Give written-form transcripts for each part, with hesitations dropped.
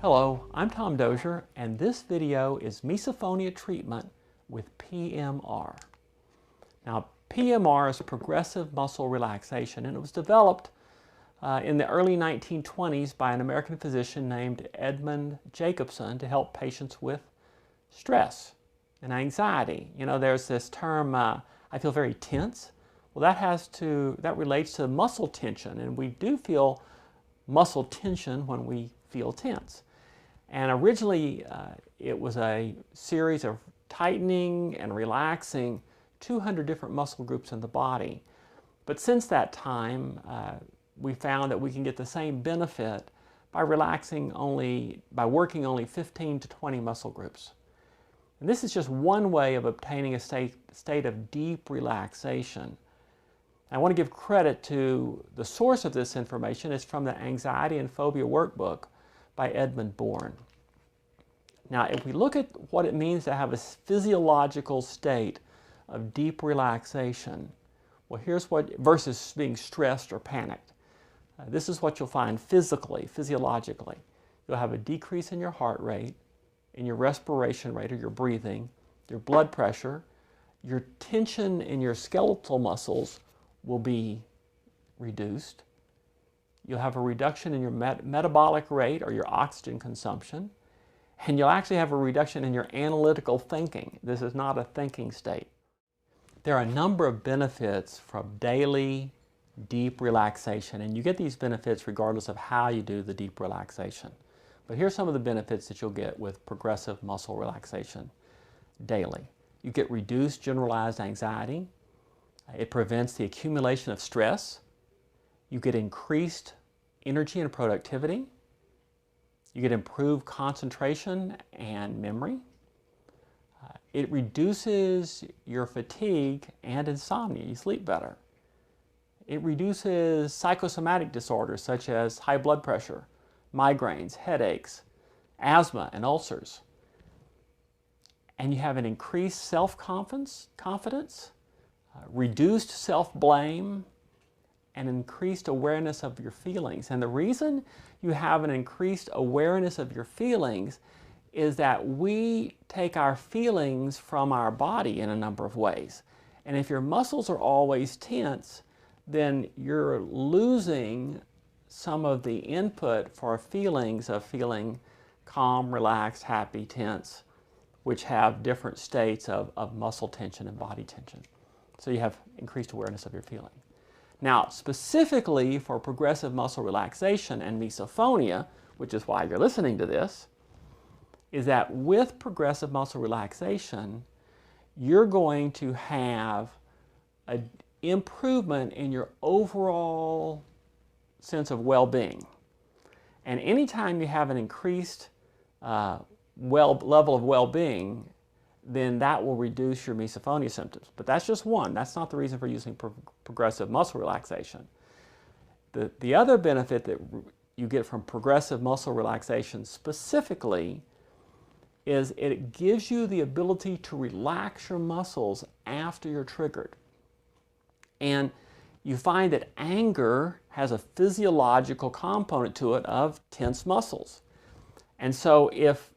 Hello, I'm Tom Doужer, and this video is misophonia treatment with PMR. Now, PMR is progressive muscle relaxation, and it was developed in the early 1920s by an American physician named Edmund Jacobson to help patients with stress and anxiety. You know, there's this term, I feel very tense. Well, that relates to muscle tension, and we do feel muscle tension when we feel tense. And originally, it was a series of tightening and relaxing 200 different muscle groups in the body. But since that time, we found that we can get the same benefit by working only 15 to 20 muscle groups. And this is just one way of obtaining a state of deep relaxation. I want to give credit to the source of this information. It's from the Anxiety and Phobia Workbook by Edmund Bourne. Now, if we look at what it means to have a physiological state of deep relaxation, well, here's what, versus being stressed or panicked. This is what you'll find physiologically. You'll have a decrease in your heart rate, in your respiration rate or your breathing, your blood pressure, your tension in your skeletal muscles will be reduced. You'll have a reduction in your metabolic rate or your oxygen consumption, and you'll actually have a reduction in your analytical thinking. This is not a thinking state. There are a number of benefits from daily deep relaxation, and you get these benefits regardless of how you do the deep relaxation. But here's some of the benefits that you'll get with progressive muscle relaxation daily. You get reduced generalized anxiety. It prevents the accumulation of stress. You get increased energy and productivity. You get improved concentration and memory. It reduces your fatigue and insomnia. You sleep better. It reduces psychosomatic disorders such as high blood pressure, migraines, headaches, asthma, and ulcers. And you have an increased self-confidence, reduced self-blame, and increased awareness of your feelings. And the reason you have an increased awareness of your feelings is that we take our feelings from our body in a number of ways. And if your muscles are always tense, then you're losing some of the input for feelings of feeling calm, relaxed, happy, tense, which have different states of muscle tension and body tension. So you have increased awareness of your feeling. Now, specifically for progressive muscle relaxation and misophonia, which is why you're listening to this, is that with progressive muscle relaxation, you're going to have an improvement in your overall sense of well-being. And anytime you have an increased level of well-being, then that will reduce your misophonia symptoms. But that's just one. That's not the reason for using progressive muscle relaxation. The other benefit that you get from progressive muscle relaxation specifically is it gives you the ability to relax your muscles after you're triggered. And you find that anger has a physiological component to it of tense muscles. And so if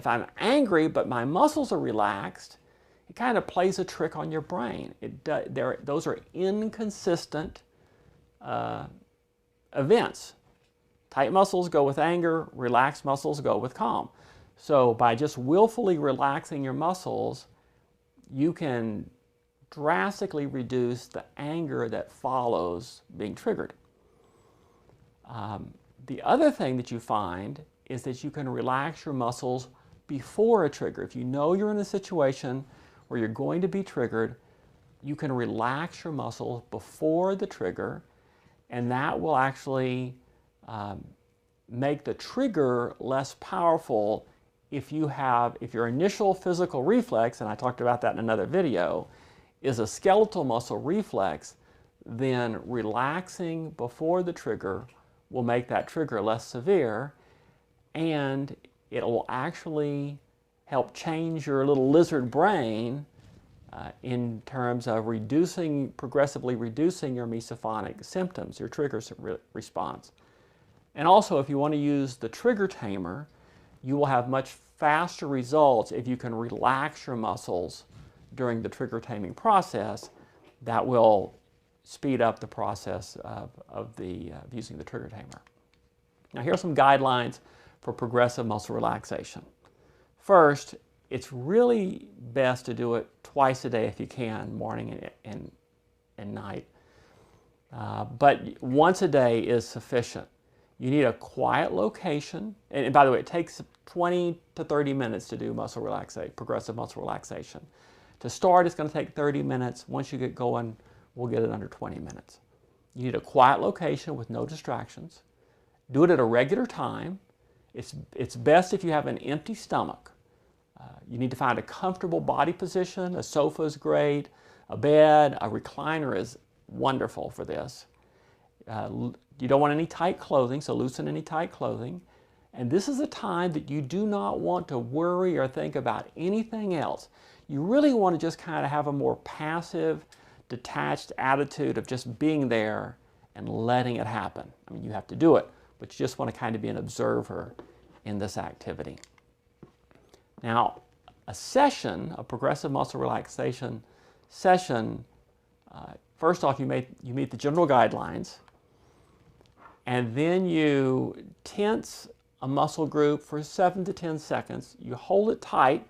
I'm angry but my muscles are relaxed, it kind of plays a trick on your brain. Those are inconsistent events. Tight muscles go with anger, relaxed muscles go with calm. So by just willfully relaxing your muscles, you can drastically reduce the anger that follows being triggered. The other thing that you find is that you can relax your muscles before a trigger. If you know you're in a situation where you're going to be triggered, you can relax your muscles before the trigger, and that will actually make the trigger less powerful if your initial physical reflex, and I talked about that in another video, is a skeletal muscle reflex, then relaxing before the trigger will make that trigger less severe, and it will actually help change your little lizard brain in terms of progressively reducing your misophonic symptoms, your trigger response. And also, if you want to use the trigger tamer, you will have much faster results if you can relax your muscles during the trigger taming process. That will speed up the process of using the trigger tamer. Now, here are some guidelines for progressive muscle relaxation. First, it's really best to do it twice a day if you can, morning and night. But once a day is sufficient. You need a quiet location. And by the way, it takes 20 to 30 minutes to do progressive muscle relaxation. To start, it's going to take 30 minutes. Once you get going, we'll get it under 20 minutes. You need a quiet location with no distractions. Do it at a regular time. It's best if you have an empty stomach. You need to find a comfortable body position. A sofa is great. A bed, a recliner is wonderful for this. You don't want any tight clothing, so loosen any tight clothing. And this is a time that you do not want to worry or think about anything else. You really want to just kind of have a more passive, detached attitude of just being there and letting it happen. I mean, you have to do it, but you just want to kind of be an observer in this activity. Now, a progressive muscle relaxation session, first off, you meet the general guidelines, and then you tense a muscle group for 7 to 10 seconds. You hold it tight.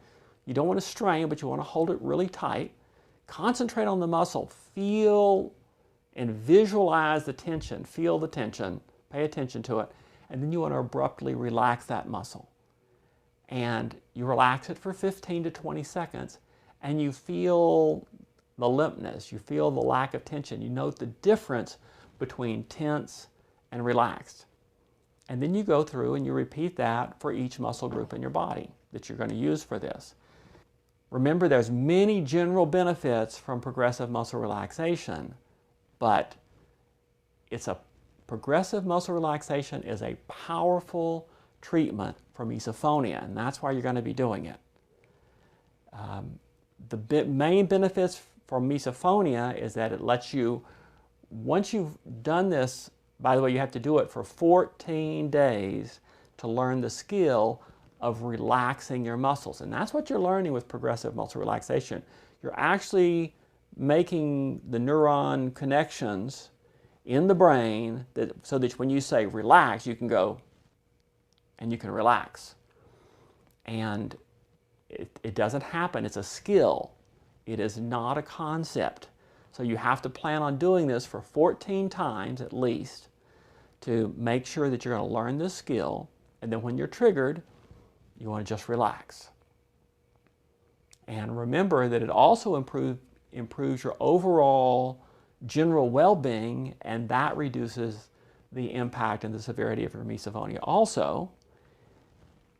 You don't want to strain, but you want to hold it really tight. Concentrate on the muscle. Feel and visualize the tension. Feel the tension. Pay attention to it. And then you want to abruptly relax that muscle. And you relax it for 15 to 20 seconds, and you feel the limpness. You feel the lack of tension. You note the difference between tense and relaxed. And then you go through and you repeat that for each muscle group in your body that you're going to use for this. Remember, there's many general benefits from progressive muscle relaxation, but progressive muscle relaxation is a powerful treatment for misophonia, and that's why you're going to be doing it. The main benefits for misophonia is that it lets you, once you've done this, by the way, you have to do it for 14 days to learn the skill of relaxing your muscles. And that's what you're learning with progressive muscle relaxation. You're actually making the neuron connections in the brain so that when you say relax, you can go and you can relax. And it doesn't happen. It's a skill. It is not a concept. So you have to plan on doing this for 14 times at least to make sure that you're going to learn this skill. And then when you're triggered, you want to just relax. And remember that it also improves your overall general well-being, and that reduces the impact and the severity of your misophonia also.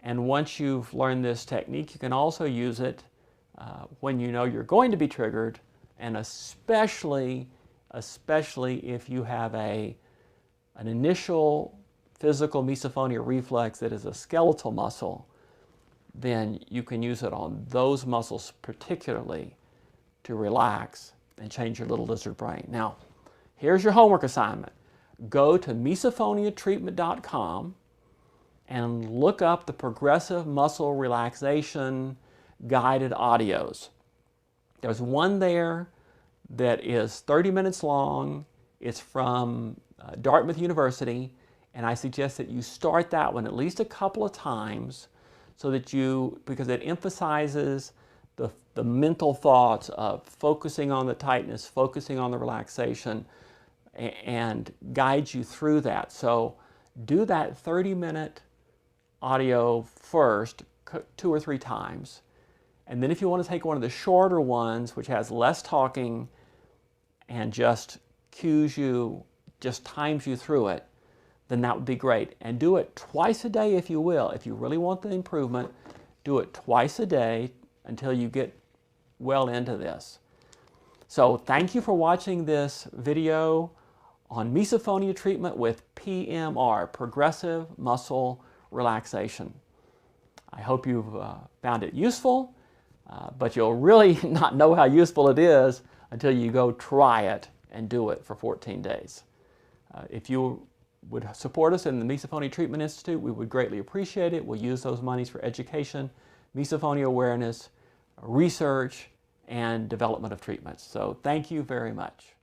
And once you've learned this technique, you can also use it when you know you're going to be triggered, and especially if you have an initial physical misophonia reflex that is a skeletal muscle, then you can use it on those muscles particularly to relax and change your little lizard brain. Now, here's your homework assignment. Go to Mисофония.Treatment.com and look up the progressive muscle relaxation guided audios. There's one there that is 30 minutes long. It's from Dartmouth University, and I suggest that you start that one at least a couple of times so that because it emphasizes the mental thoughts of focusing on the tightness, focusing on the relaxation, and guides you through that. So do that 30-minute audio first, 2 or 3 times. And then if you want to take one of the shorter ones, which has less talking and just cues you, just times you through it, then that would be great. And do it twice a day if you will. If you really want the improvement, do it twice a day until you get well into this. So thank you for watching this video on misophonia treatment with PMR, progressive muscle relaxation. I hope you've found it useful, but you'll really not know how useful it is until you go try it and do it for 14 days. If you would support us in the Misophonia Treatment Institute, we would greatly appreciate it. We'll use those monies for education, misophonia awareness, research, and development of treatments. So thank you very much.